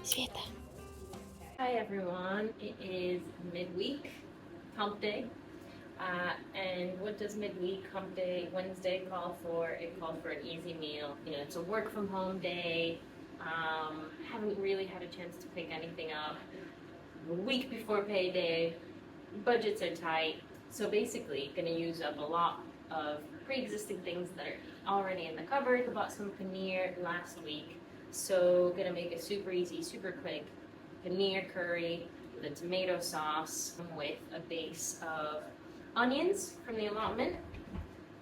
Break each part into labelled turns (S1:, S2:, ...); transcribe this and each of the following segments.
S1: Света.
S2: Hi everyone, it is midweek hump day. And what does midweek hump day Wednesday call for? It called for an easy meal. You know, it's a work from home day. Haven't really had a chance to pick anything up. A week before payday, budgets are tight. So basically, gonna use up a lot of pre-existing things that are already in the cupboard. I bought some paneer last week. So gonna make a super easy, super quick paneer curry with a tomato sauce with a base of onions from the allotment,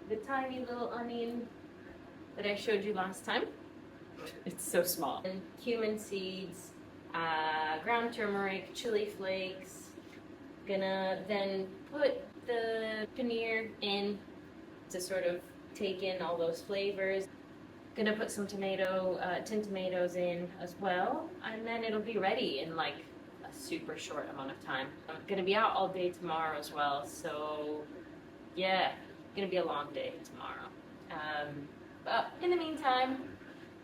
S2: the tiny little onion that I showed you last time. It's so small. And cumin seeds, ground turmeric, chili flakes. Gonna then put the paneer in to sort of take in all those flavors. Gonna put some tin tomatoes in as well, and then it'll be ready in like a super short amount of time. I'm gonna be out all day tomorrow as well, so yeah, gonna be a long day tomorrow. But in the meantime,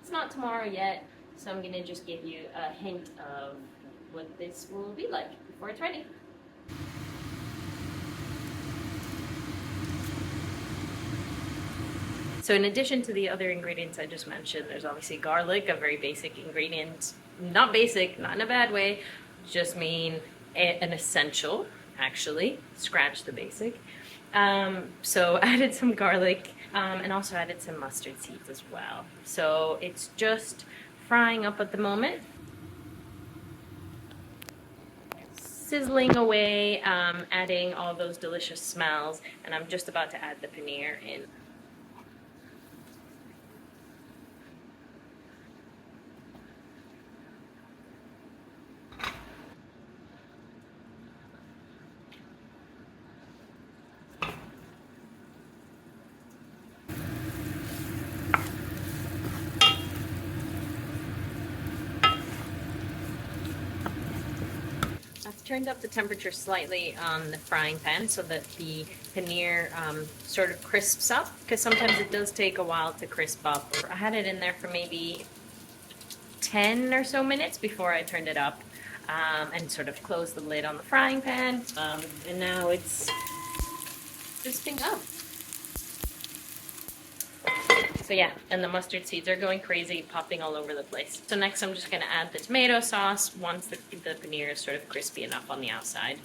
S2: it's not tomorrow yet, so I'm gonna just give you a hint of what this will be like before it's ready. So in addition to the other ingredients I just mentioned, there's obviously garlic, a very basic ingredient. Not basic, not in a bad way, just mean an essential, actually. Scratch the basic. So added some garlic and also added some mustard seeds as well. So it's just frying up at the moment. Sizzling away, adding all those delicious smells, and I'm just about to add the paneer in. I've turned up the temperature slightly on the frying pan so that the paneer sort of crisps up, because sometimes it does take a while to crisp up. I had it in there for maybe 10 or so minutes before I turned it up and sort of closed the lid on the frying pan. And now it's crisping up. So yeah, and the mustard seeds are going crazy, popping all over the place. So next I'm just going to add the tomato sauce once the paneer is sort of crispy enough on the outside.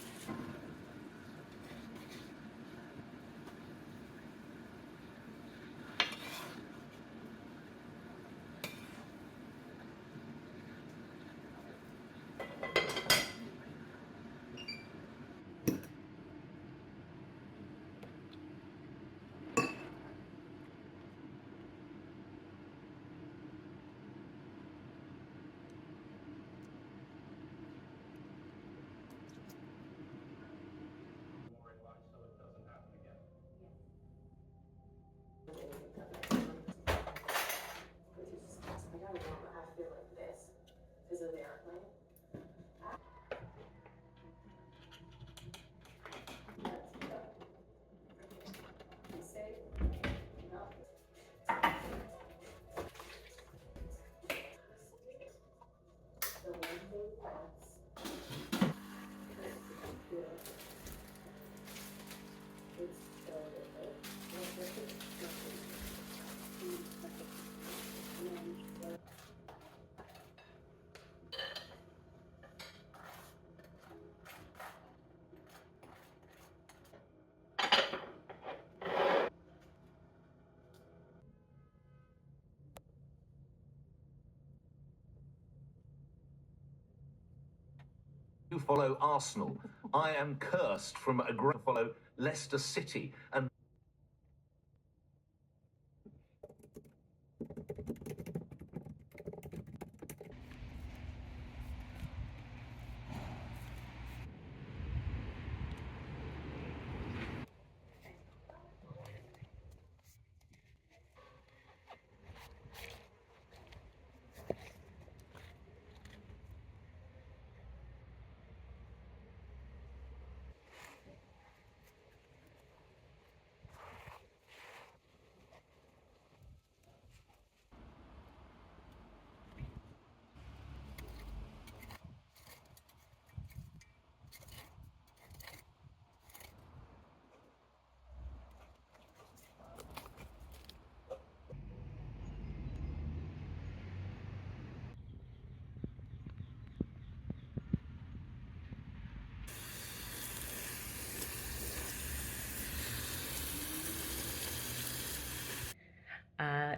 S3: You follow Arsenal. I am cursed from a follow Leicester City and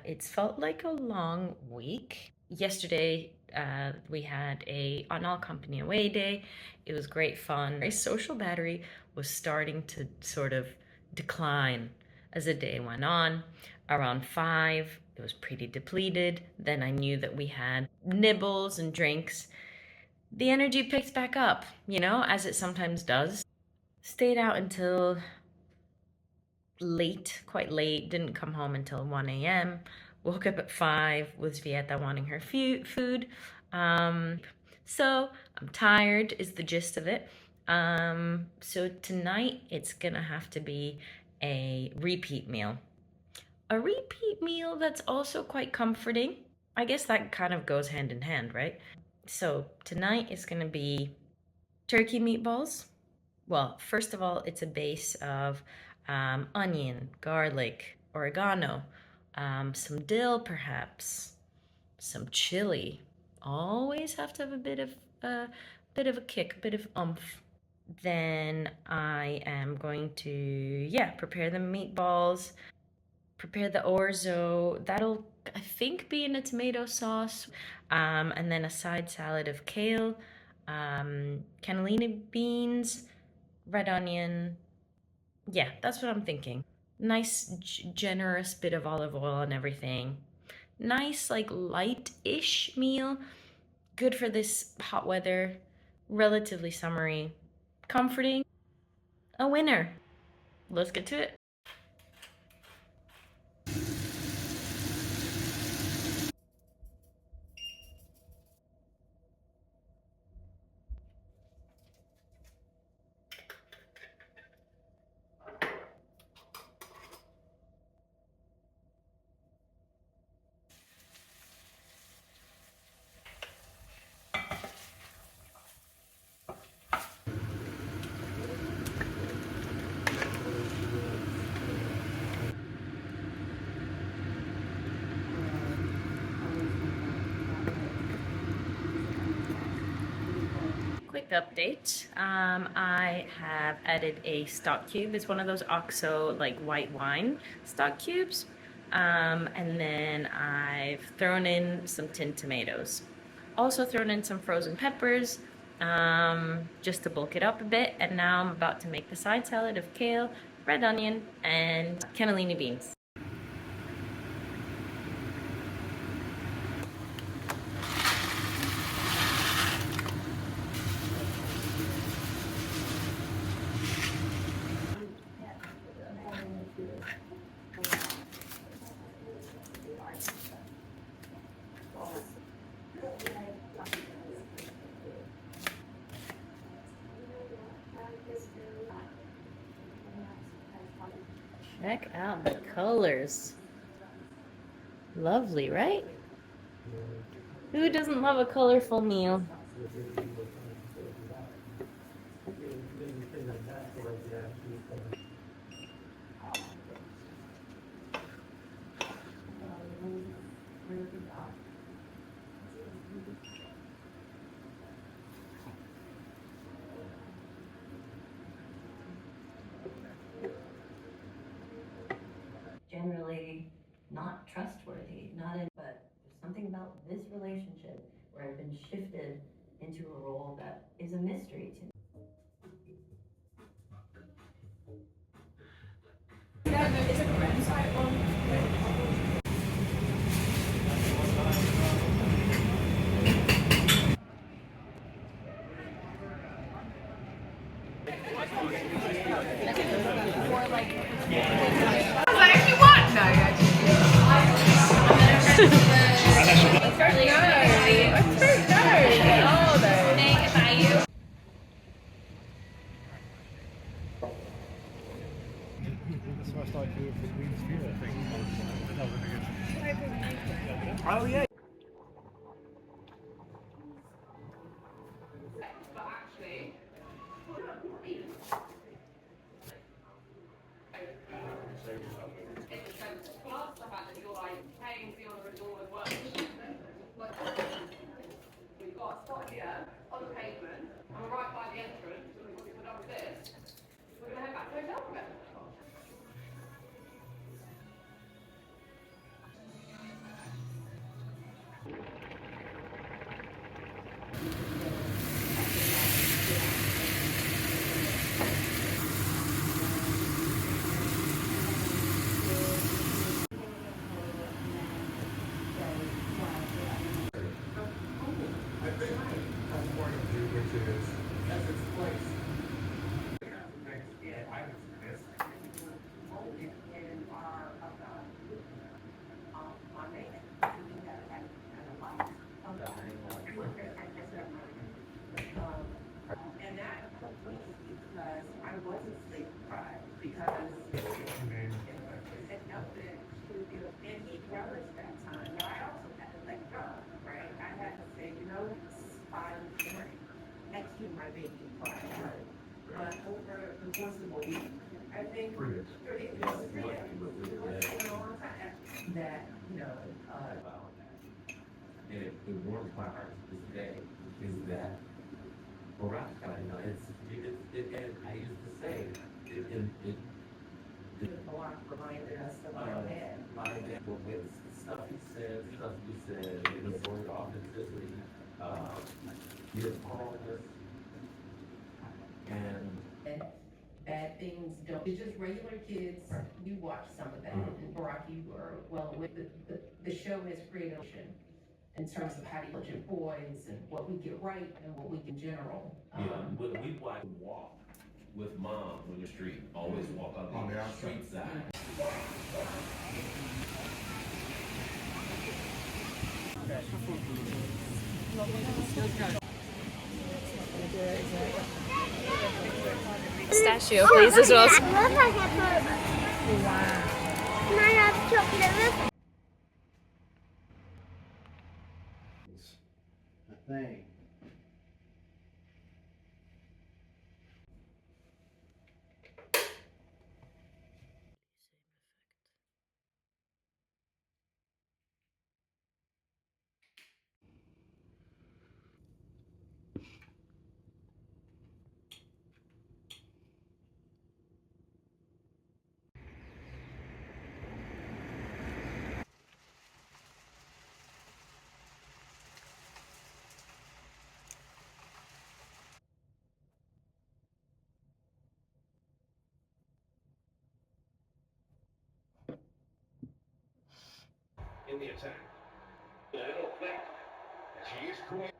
S2: It's felt like a long week. Yesterday, we had an all-company away day. It was great fun. My social battery was starting to sort of decline as the day went on. Around 5, it was pretty depleted. Then I knew that we had nibbles and drinks. The energy picked back up, as it sometimes does. Stayed out until late, quite late, didn't come home until 1 a.m. Woke up at 5 with Vieta wanting her food. So I'm tired is the gist of it. So tonight it's gonna have to be a repeat meal. A repeat meal that's also quite comforting. I guess that kind of goes hand in hand, right? So tonight is gonna be turkey meatballs. Well, first of all, it's a base of onion, garlic, oregano, some dill perhaps, some chili. Always have to have a kick, a bit of oomph. Then I am going to prepare the meatballs, prepare the orzo. That'll, I think, be in a tomato sauce, and then a side salad of kale, cannellini beans, red onion. Yeah, that's what I'm thinking. Nice, generous bit of olive oil and everything. Nice, like light-ish meal. Good for this hot weather. Relatively summery. Comforting. A winner. Let's get to it. Quick update. I have added a stock cube. It's one of those OXO like white wine stock cubes. And then I've thrown in some tinned tomatoes. Also thrown in some frozen peppers, just to bulk it up a bit. And now I'm about to make the side salad of kale, red onion, and cannellini beans. Check out the colors. Lovely, right? Who doesn't love a colorful meal?
S1: Generally not trustworthy, but there's something about this relationship where I've been shifted into a role that is a mystery to me.
S4: That's why I started doing it for Queen's View, I think. Oh, yeah.
S5: We've got a spot here on the pavement, and we're right by the entrance, and we're done with this. We're going to head back to the hotel for a bit.
S6: Actually, my baby prior, but over the course of a week, I think it was going on that,
S7: And it warms my heart to this day is that Morocco, and I used to say,
S6: a lot reminded us of our dad.
S7: my dad will get stuff he said, it was more authenticity, his calmness, and
S6: Bad things don't, it's just regular kids, you watch some of that, and Barack, you were well with the show has created in terms of how to intelligent boys and what we get right and what we get in general.
S7: when we walk with mom on the street, always walk on the street side.
S2: Pistachio, please, as well.
S8: Can I have chocolate?
S7: Thing. In the attack. A little flick. She is caught.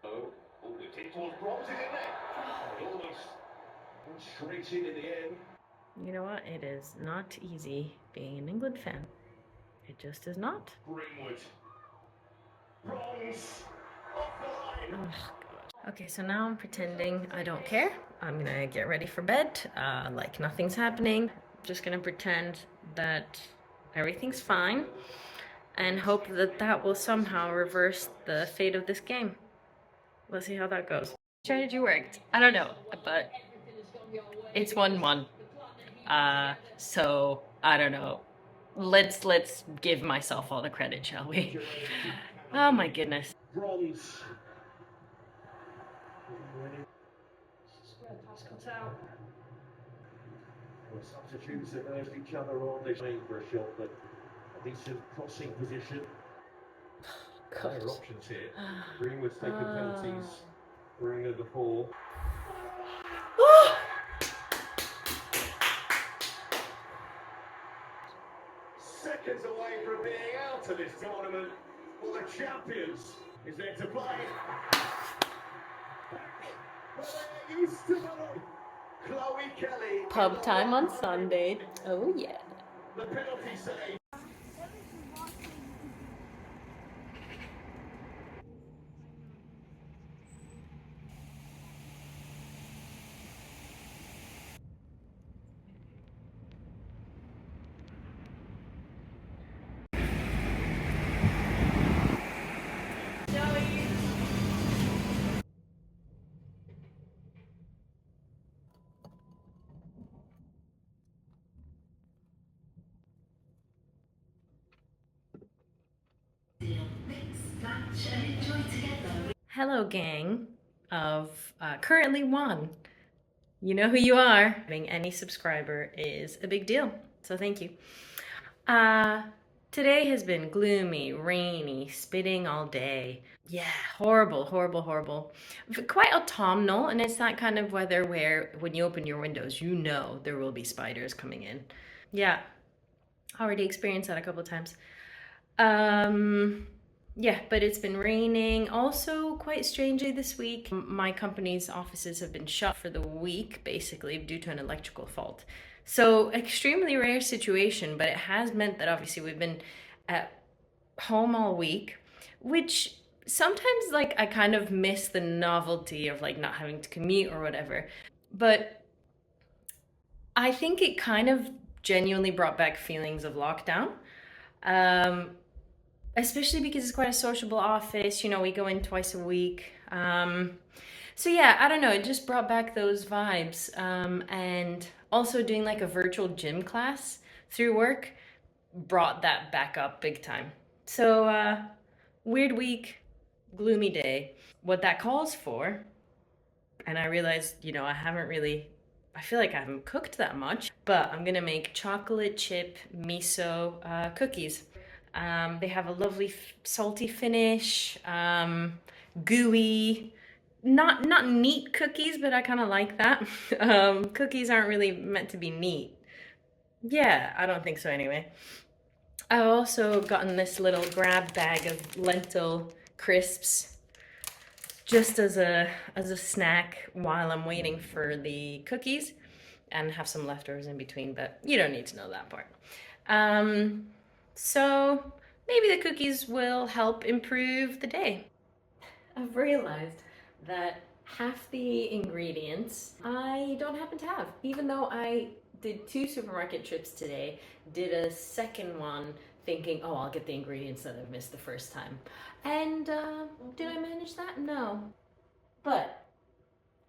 S7: Oh, the tip towards Bronze in the net. Almost went straight in the end.
S2: You know what? It is not easy being an England fan. It just is not.
S7: Greenwood. Bronze. Off the line.
S2: Okay, so now I'm pretending I don't care. I'm gonna get ready for bed, like nothing's happening. Just gonna pretend that everything's fine and hope that that will somehow reverse the fate of this game. Let's see how that goes. Strategy worked. I don't know, but it's 1-1. So I don't know. Let's give myself all the credit, shall we? Oh my goodness.
S7: Bronze. Well, substitutes that urged each other on this aim for a shot, but a decent crossing position. There are options here. Greenwood's taken penalties, bring over 4. Seconds away from being out of this tournament, for the champions is there to play. Where they used to belong. Chloe Kelly.
S2: Pub time on Sunday. Oh yeah.
S7: The penalty save.
S2: Hello, gang of currently 1. You know who you are. Having any subscriber is a big deal, so thank you. Today has been gloomy, rainy, spitting all day. Yeah, horrible, horrible, horrible. Quite autumnal, and it's that kind of weather where when you open your windows, you know there will be spiders coming in. Yeah, already experienced that a couple of times. Yeah, but it's been raining. Also, quite strangely this week, my company's offices have been shut for the week, basically, due to an electrical fault. So, extremely rare situation, but it has meant that obviously we've been at home all week, which sometimes, like, I kind of miss the novelty of, like, not having to commute or whatever. But I think it kind of genuinely brought back feelings of lockdown. Especially because it's quite a sociable office. You know, we go in twice a week. So yeah, I don't know, it just brought back those vibes. And also doing like a virtual gym class through work brought that back up big time. So weird week, gloomy day. What that calls for, and I realized, I feel like I haven't cooked that much, but I'm gonna make chocolate chip miso cookies. They have a lovely salty finish, gooey, not neat cookies, but I kind of like that. Cookies aren't really meant to be neat. Yeah, I don't think so anyway. I've also gotten this little grab bag of lentil crisps just as a snack while I'm waiting for the cookies, and have some leftovers in between, but you don't need to know that part. So maybe the cookies will help improve the day. I've realized that half the ingredients I don't happen to have, even though I did 2 supermarket trips today, did a second one thinking, oh, I'll get the ingredients that I've missed the first time. And did I manage that? No. But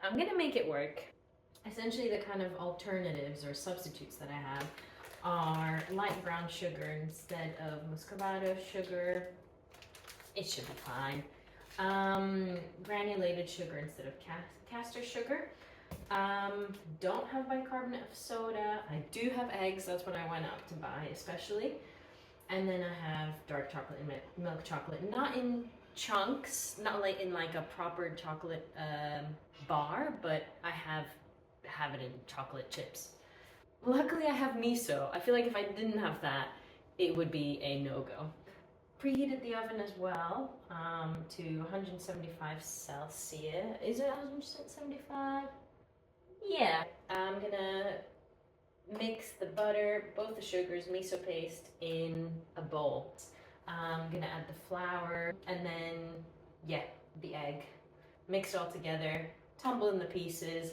S2: I'm gonna make it work. Essentially, the kind of alternatives or substitutes that I have are light brown sugar instead of muscovado sugar. It should be fine. Granulated sugar instead of castor sugar. Don't have bicarbonate of soda. I do have eggs. That's what I went up to buy, especially. And then I have dark chocolate and milk chocolate, not in chunks, not like in like a proper chocolate bar, but I have it in chocolate chips. Luckily, I have miso. I feel like if I didn't have that, it would be a no-go. Preheated the oven as well to 175 Celsius. Is it 175? Yeah. I'm gonna mix the butter, both the sugars, miso paste in a bowl. I'm gonna add the flour and then, yeah, the egg. Mix it all together, tumble in the pieces,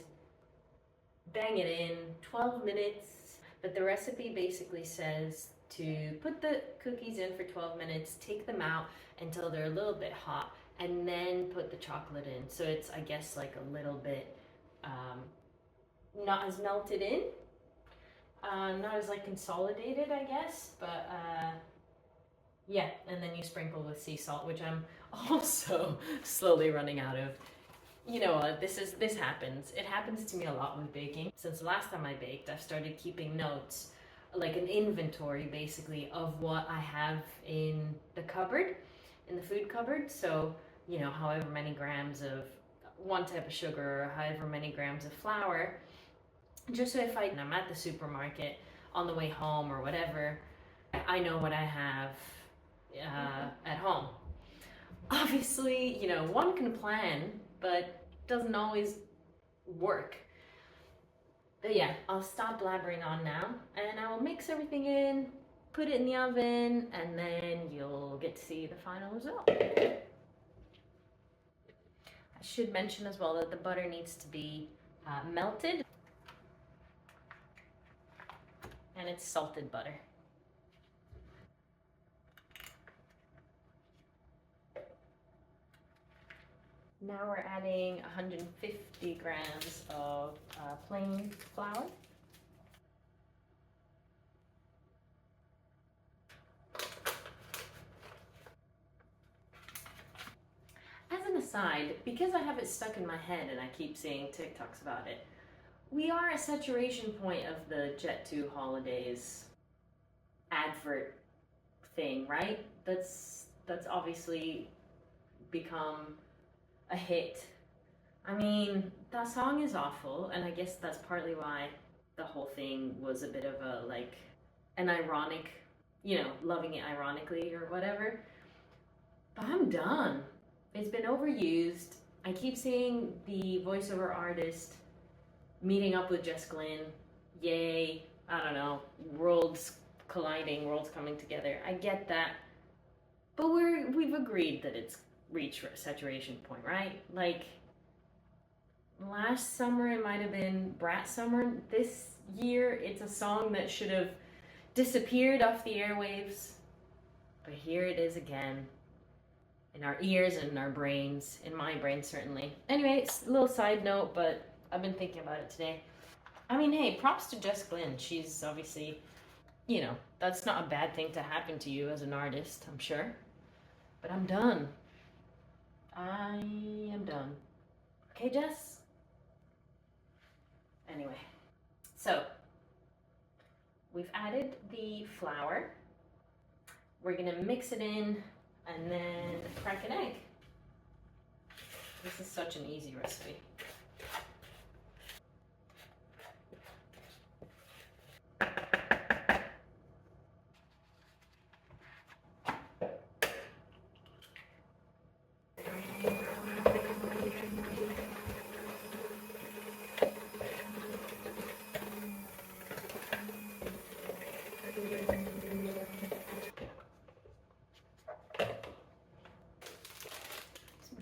S2: bang it in, 12 minutes. But the recipe basically says to put the cookies in for 12 minutes, take them out until they're a little bit hot, and then put the chocolate in. So it's, I guess, like a little bit not as melted in, not as like consolidated, I guess, but yeah, and then you sprinkle with sea salt, which I'm also slowly running out of. You know what, this happens. It happens to me a lot with baking. Since the last time I baked, I've started keeping notes, like an inventory basically of what I have in the cupboard, in the food cupboard. So, you know, however many grams of one type of sugar, or however many grams of flour, just so if I'm at the supermarket on the way home or whatever, I know what I have at home. Obviously, you know, one can plan, but doesn't always work. But yeah, I'll stop blabbering on now, and I will mix everything in, put it in the oven, and then you'll get to see the final result. I should mention as well that the butter needs to be melted, and it's salted butter. Now we're adding 150 grams of plain flour. As an aside, because I have it stuck in my head and I keep seeing TikToks about it, we are at saturation point of the Jet2 holidays advert thing, right? That's obviously become a hit. I mean, that song is awful, and I guess that's partly why the whole thing was a bit of a, like, an ironic, you know, loving it ironically or whatever. But I'm done. It's been overused. I keep seeing the voiceover artist meeting up with Jess Glynn. Yay. I don't know. Worlds colliding, worlds coming together. I get that. But we've agreed that it's reached a saturation point, right? Like, last summer it might have been Brat Summer. This year it's a song that should have disappeared off the airwaves. But here it is again. in our ears and in our brains, in my brain certainly. Anyway, it's a little side note, but I've been thinking about it today. I mean, hey, props to Jess Glynn. She's obviously, you know, that's not a bad thing to happen to you as an artist, I'm sure. But I'm done. I am done. Okay, Jess? Anyway, so we've added the flour. We're gonna mix it in and then crack an egg. This is such an easy recipe.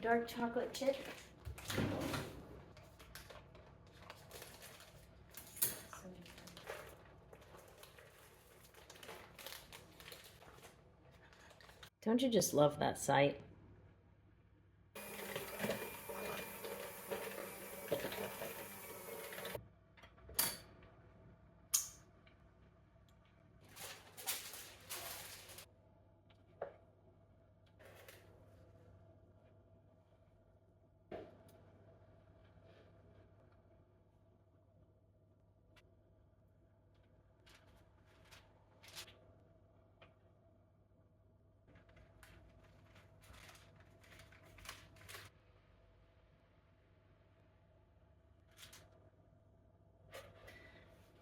S2: Dark chocolate chip. Don't you just love that sight?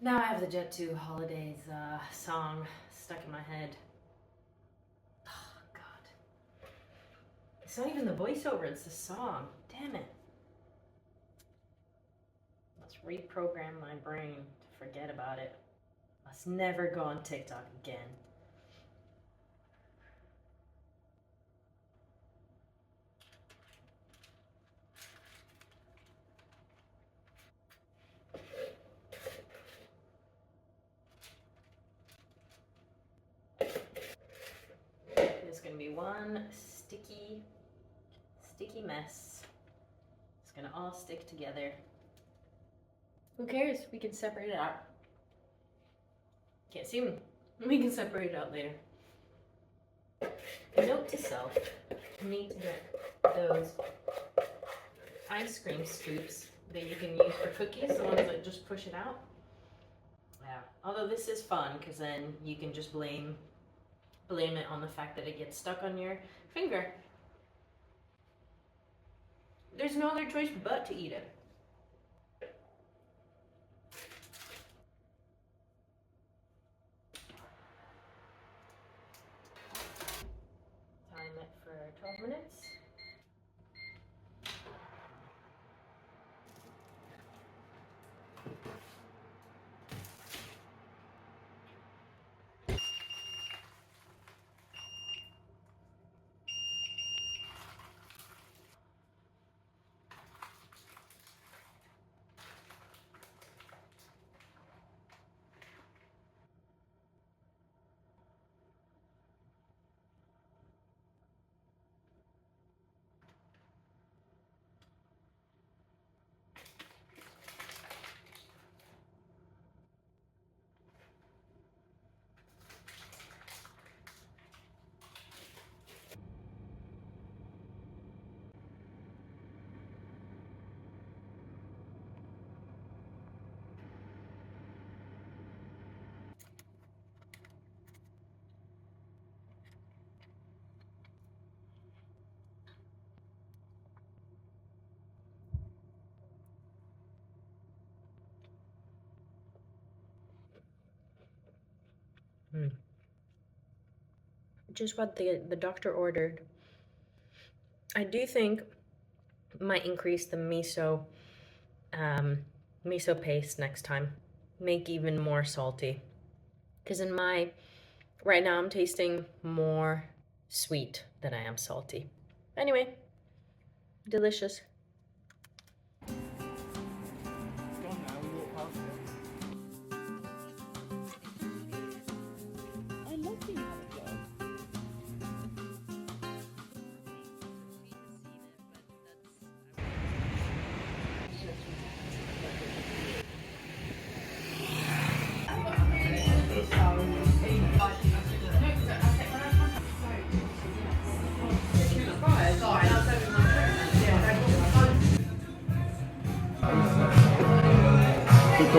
S2: Now I have the Jet 2 Holidays song stuck in my head. Oh, God. It's not even the voiceover, it's the song. Damn it. Let's reprogram my brain to forget about it. Let's never go on TikTok again. There's gonna be one sticky mess. It's gonna all stick together. Who cares? We can separate it out. Can't see me. We can separate it out later. Note to self, you need to get those ice cream scoops that you can use for cookies, the ones that just push it out. Yeah, although this is fun because then you can just blame it on the fact that it gets stuck on your finger. There's no other choice but to eat it. Time it for 12 minutes. Just what the doctor ordered. I do think might increase the miso paste next time. Make even more salty. Because right now I'm tasting more sweet than I am salty. Anyway, delicious.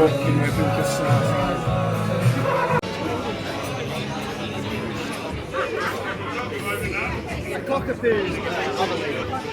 S4: talking with Lucas. Cockapoo.